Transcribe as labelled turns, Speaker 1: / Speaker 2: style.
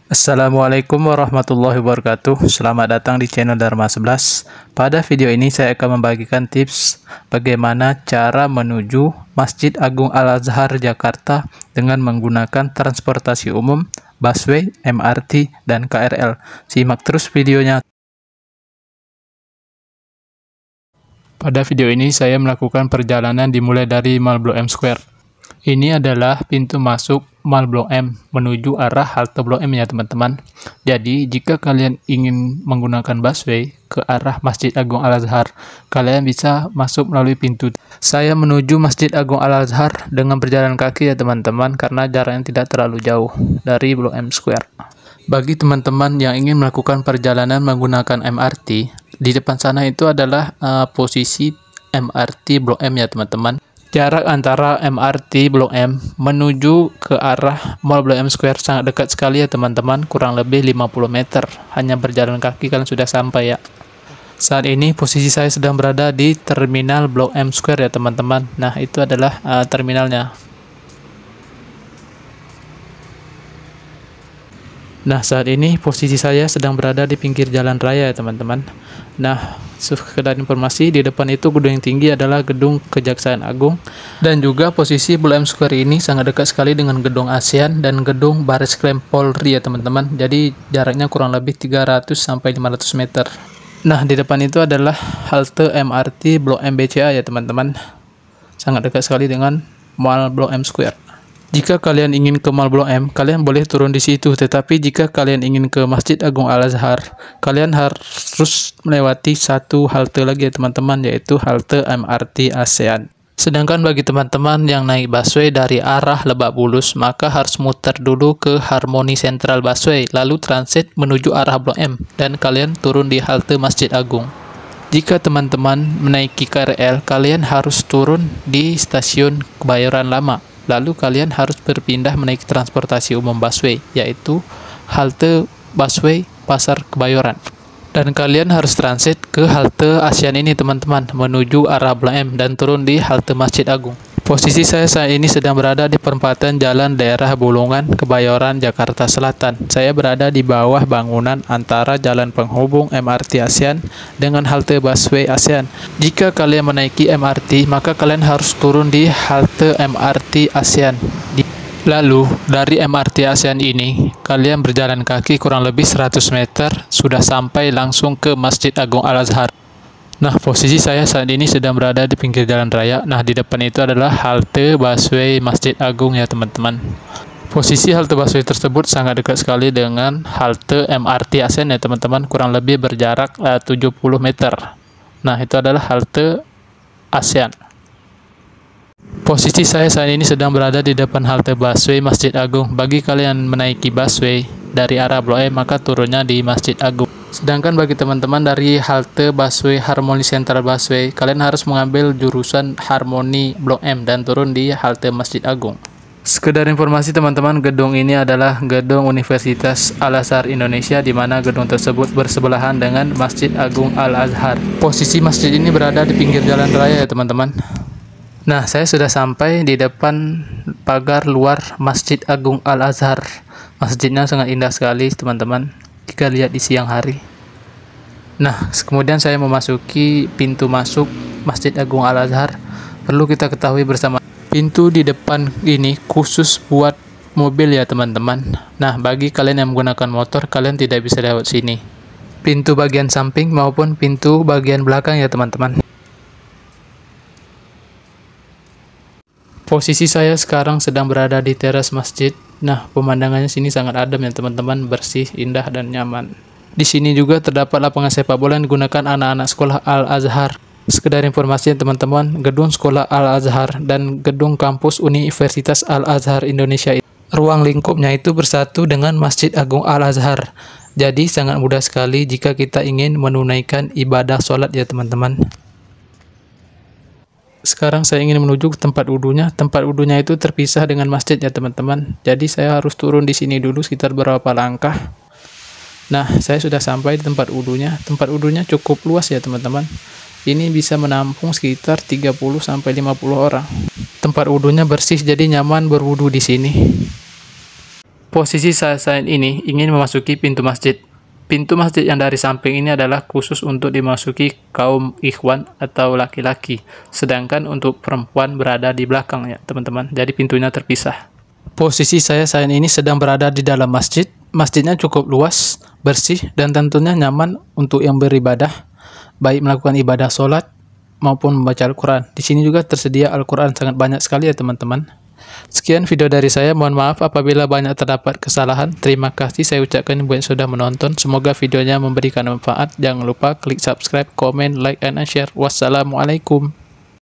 Speaker 1: Assalamualaikum warahmatullahi wabarakatuh. Selamat datang di channel Dharma 11. Pada video ini saya akan membagikan tips bagaimana cara menuju Masjid Agung Al-Azhar Jakarta dengan menggunakan transportasi umum, busway, MRT, dan KRL. Simak terus videonya. Pada video ini saya melakukan perjalanan dimulai dari Mall Blok M Square. Ini adalah pintu masuk Mall Blok M menuju arah halte Blok M ya teman-teman. Jadi jika kalian ingin menggunakan busway ke arah Masjid Agung Al-Azhar, kalian bisa masuk melalui pintu. Saya menuju Masjid Agung Al-Azhar dengan berjalan kaki ya teman-teman, karena jaraknya tidak terlalu jauh dari Blok M Square. Bagi teman-teman yang ingin melakukan perjalanan menggunakan MRT, di depan sana itu adalah posisi MRT Blok M ya teman-teman. Jarak antara MRT Blok M menuju ke arah Mall Blok M Square sangat dekat sekali ya teman-teman, kurang lebih 50 meter. Hanya berjalan kaki kalian sudah sampai ya. Saat ini posisi saya sedang berada di terminal Blok M Square ya teman-teman. Nah, itu adalah terminalnya. Nah, saat ini posisi saya sedang berada di pinggir jalan raya ya teman-teman. Nah, sekedar informasi, di depan itu gedung yang tinggi adalah gedung Kejaksaan Agung. Dan juga posisi Blok M Square ini sangat dekat sekali dengan gedung ASEAN dan gedung Bareskrim Polri ya teman-teman. Jadi jaraknya kurang lebih 300-500 meter. Nah, di depan itu adalah halte MRT Blok M BCA ya teman-teman. Sangat dekat sekali dengan Mall Blok M Square. Jika kalian ingin ke Mall Blok M, kalian boleh turun di situ. Tetapi jika kalian ingin ke Masjid Agung Al-Azhar, kalian harus melewati satu halte lagi ya teman-teman, yaitu halte MRT ASEAN. Sedangkan bagi teman-teman yang naik busway dari arah Lebak Bulus, maka harus muter dulu ke Harmony Central Busway, lalu transit menuju arah Blok M, dan kalian turun di halte Masjid Agung. Jika teman-teman menaiki KRL, kalian harus turun di stasiun Kebayoran Lama. Lalu kalian harus berpindah menaiki transportasi umum busway, yaitu halte busway Pasar Kebayoran. Dan kalian harus transit ke halte ASEAN ini teman-teman, menuju arah Blok M dan turun di halte Masjid Agung. Posisi saya saat ini sedang berada di perempatan Jalan Daerah Bulungan, Kebayoran, Jakarta Selatan. Saya berada di bawah bangunan antara jalan penghubung MRT ASEAN dengan halte busway ASEAN. Jika kalian menaiki MRT, maka kalian harus turun di halte MRT ASEAN. Lalu, dari MRT ASEAN ini, kalian berjalan kaki kurang lebih 100 meter, sudah sampai langsung ke Masjid Agung Al-Azhar. Nah, posisi saya saat ini sedang berada di pinggir jalan raya. Nah, di depan itu adalah halte busway Masjid Agung ya teman-teman. Posisi halte busway tersebut sangat dekat sekali dengan halte MRT ASEAN ya teman-teman, kurang lebih berjarak 70 meter. Nah, itu adalah halte ASEAN. Posisi saya saat ini sedang berada di depan halte busway Masjid Agung. Bagi kalian menaiki busway dari arah Blok M, maka turunnya di Masjid Agung. Sedangkan bagi teman-teman dari halte busway Harmony Central Busway, kalian harus mengambil jurusan Harmony Blok M dan turun di halte Masjid Agung. Sekedar informasi teman-teman, gedung ini adalah gedung Universitas Al-Azhar Indonesia, di mana gedung tersebut bersebelahan dengan Masjid Agung Al-Azhar. Posisi masjid ini berada di pinggir jalan raya ya teman-teman. Nah, saya sudah sampai di depan pagar luar Masjid Agung Al-Azhar. Masjidnya sangat indah sekali teman-teman jika lihat di siang hari. Nah, kemudian saya memasuki pintu masuk Masjid Agung Al-Azhar. Perlu kita ketahui bersama, pintu di depan ini khusus buat mobil ya teman-teman. Nah, bagi kalian yang menggunakan motor, kalian tidak bisa lewat sini. Pintu bagian samping maupun pintu bagian belakang ya teman-teman. Posisi saya sekarang sedang berada di teras masjid. Nah, pemandangannya sini sangat adem ya teman-teman, bersih, indah, dan nyaman. Di sini juga terdapat lapangan sepak bola yang digunakan anak-anak sekolah Al-Azhar. Sekedar informasi ya teman-teman, gedung sekolah Al-Azhar dan gedung kampus Universitas Al-Azhar Indonesia, ruang lingkupnya itu bersatu dengan Masjid Agung Al-Azhar. Jadi sangat mudah sekali jika kita ingin menunaikan ibadah sholat ya teman-teman. Sekarang saya ingin menuju ke tempat wudhunya. Tempat wudhunya itu terpisah dengan masjid ya teman-teman. Jadi saya harus turun di sini dulu sekitar beberapa langkah. Nah, saya sudah sampai di tempat wudhunya. Tempat wudhunya cukup luas ya teman-teman. Ini bisa menampung sekitar 30-50 orang. Tempat wudhunya bersih, jadi nyaman berwudhu di sini. Posisi saya saat ini ingin memasuki pintu masjid. Pintu masjid yang dari samping ini adalah khusus untuk dimasuki kaum ikhwan atau laki-laki. Sedangkan untuk perempuan berada di belakang ya teman-teman. Jadi pintunya terpisah. Posisi saya saat ini sedang berada di dalam masjid. Masjidnya cukup luas, bersih, dan tentunya nyaman untuk yang beribadah, baik melakukan ibadah sholat maupun membaca Al-Quran. Di sini juga tersedia Al-Quran sangat banyak sekali ya teman-teman. Sekian video dari saya, mohon maaf apabila banyak terdapat kesalahan. Terima kasih saya ucapkan buat yang sudah menonton. Semoga videonya memberikan manfaat. Jangan lupa klik subscribe, komen, like, and share. Wassalamualaikum.